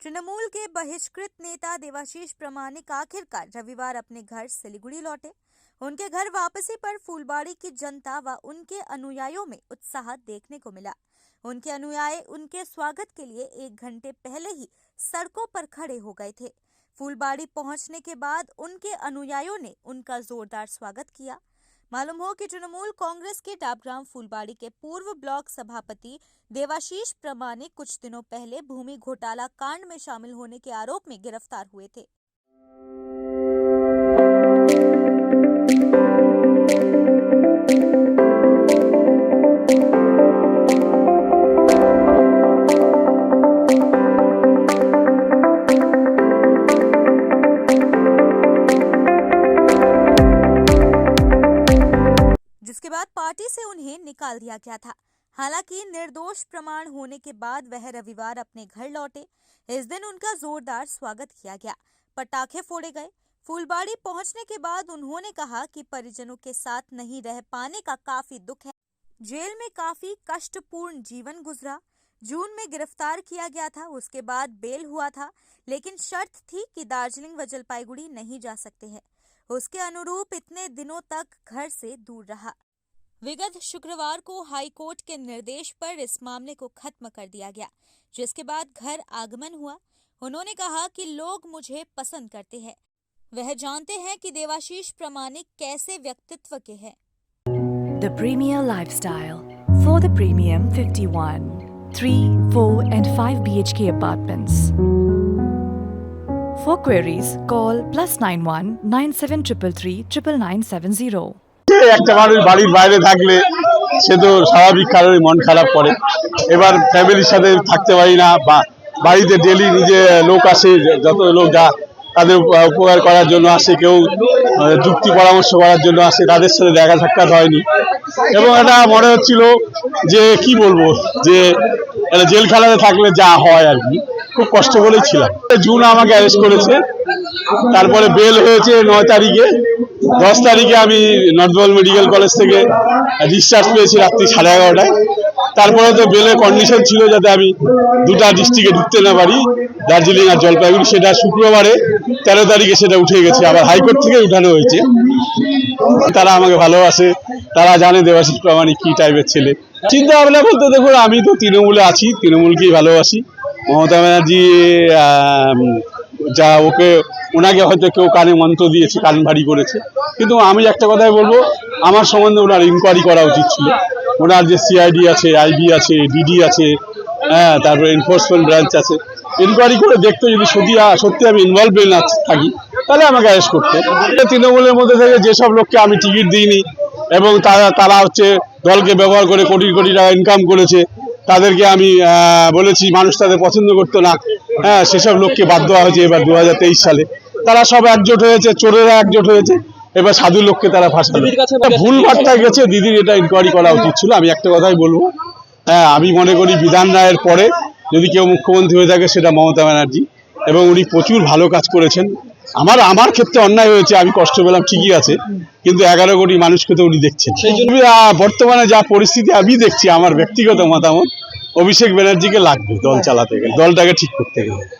तृणमूल के बहिष्कृत नेता देवाशीष प्रमाणिक आखिरकार रविवार अपने घर सिलीगुड़ी लौटे। उनके घर वापसी पर फूलबाड़ी की जनता व उनके अनुयायियों में उत्साह देखने को मिला। उनके अनुयायी उनके स्वागत के लिए 1 घंटे पहले ही सड़कों पर खड़े हो गए थे। फूलबाड़ी पहुंचने के बाद उनके अनुयायियों ने उनका जोरदार स्वागत किया। मालूम हो कि तृणमूल कांग्रेस के डाबग्राम फूलबाड़ी के पूर्व ब्लॉक सभापति देवाशीष प्रमाणिक कुछ दिनों पहले भूमि घोटाला कांड में शामिल होने के आरोप में गिरफ्तार हुए थे। जिसके बाद पार्टी से उन्हें निकाल दिया गया था। हालांकि निर्दोष प्रमाण होने के बाद वह रविवार अपने घर लौटे। इस दिन उनका जोरदार स्वागत किया गया, पटाखे फोड़े गए। फूलबाड़ी पहुंचने के बाद उन्होंने कहा कि परिजनों के साथ नहीं रह पाने का काफी दुख है। जेल में काफी कष्टपूर्ण जीवन गुजरा। जून में गिरफ्तार किया गया था, उसके बाद बेल हुआ था, लेकिन शर्त थी कि दार्जिलिंग व जलपाईगुड़ी नहीं जा सकते हैं। उसके अनुरूप इतने दिनों तक घर से दूर रहा। विगत शुक्रवार को हाई कोर्ट के निर्देश पर इस मामले को खत्म कर दिया गया, जिसके बाद घर आगमन हुआ। उन्होंने कहा कि लोग मुझे पसंद करते हैं, वह जानते हैं कि देवाशीष प्रमाणिक कैसे व्यक्तित्व के हैं। The Premier Lifestyle for the Premium 51, 3, 4 and 5 BHK apartments. For queries, call +91 9733 99970. একটা মানুষ বাড়ির বাইরে থাকলে সে তো স্বাভাবিক কারণে মন খারাপ করে। এবার ফ্যামিলির সাথে থাকতে পারি না, বা বাড়িতে ডেলি নিজে লোক আসে, যত লোক যা তাদের উপকার করার জন্য আসে, কেউ যুক্তি পরামর্শ করার জন্য আসে, তাদের সাথে দেখা সাক্ষাৎ হয়নি। এবং এটা মনে হচ্ছিল যে কি বলবো, যে জেলখানাতে থাকলে যা হয় আর কি, খুব কষ্ট করেই ছিলাম। জুন আমাকে অ্যারেস্ট করেছে, তারপরে বেল হয়েছে 9 তারিখে। 10 তারিখে আমি নর্থ বেঙ্গল মেডিকেল কলেজ থেকে ডিসচার্জ পেয়েছি রাত্রি 11:30টায়। তারপরে তো বেলের কন্ডিশন ছিল যাতে আমি 2টা ডিস্ট্রিক্টে ঢুকতে না পারি, দার্জিলিং আর জলপাইগুড়ি। সেটা শুক্রবারে 13 তারিখে সেটা উঠে গেছে, আবার হাইকোর্ট থেকে উঠানো হয়েছে। তারা আমাকে ভালোবাসে, তারা জানে দেবাশিস প্রমাণিক কি টাইপের ছেলে। চিন্তা ভাবনা বলতে দেখুন, আমি তো তৃণমূলে আছি, তৃণমূলকেই ভালোবাসি। মমতা ব্যানার্জি যা ওনাকে হয়তো কেউ কানে মন্ত্র দিয়েছে, কান ভারী করেছে, কিন্তু আমি একটা কথাই বলবো, আমার সম্বন্ধে ওনার ইনকোয়ারি করা উচিত ছিল। ওনার যে সিআইডি আছে, আইবি আছে, ডিডি আছে, তারপরে এনফোর্সমেন্ট ব্রাঞ্চ আছে, ইনকোয়ারি করে দেখতে, যদি সত্যি আমি ইনভলভ না থাকি তাহলে আমাকে অ্যারেস্ট করতে। তৃণমূলের মধ্যে থেকে যেসব লোককে আমি টিকিট দিইনি এবং তারা হচ্ছে দলকে ব্যবহার করে কোটি কোটি টাকা ইনকাম করেছে, তাদেরকে আমি বলেছি মানুষ তাদের পছন্দ করতো না, সেসব লোককে বাদ দেওয়া হয়েছে এবার 2023 সালে। তারা সব একজোট হয়েছে, চোরেরা একজোট হয়েছে, এবার সাধু লোককে তারা ফাঁসাবে। ভুল বার্তা গেছে, দিদির এটা ইনকোয়ারি করা উচিত ছিল। আমি একটা কথাই বলবো, আমি মনে করি বিধান রায়ের পরে যদি কেউ মুখ্যমন্ত্রী হয়ে থাকে সেটা মমতা ব্যানার্জি, এবং উনি প্রচুর ভালো কাজ করেছেন। আমার ক্ষেত্রে অন্যায় হয়েছে, আমি কষ্ট পেলাম, ঠিকই আছে, কিন্তু 11 কোটি মানুষকে তো উনি দেখছেন। সেই জন্য বর্তমানে যা পরিস্থিতি আমি দেখছি, আমার ব্যক্তিগত মতামত, অভিষেক ব্যানার্জিকে লাগবে দল চালাতে গেলে, দলটাকে ঠিক করতে গেলে।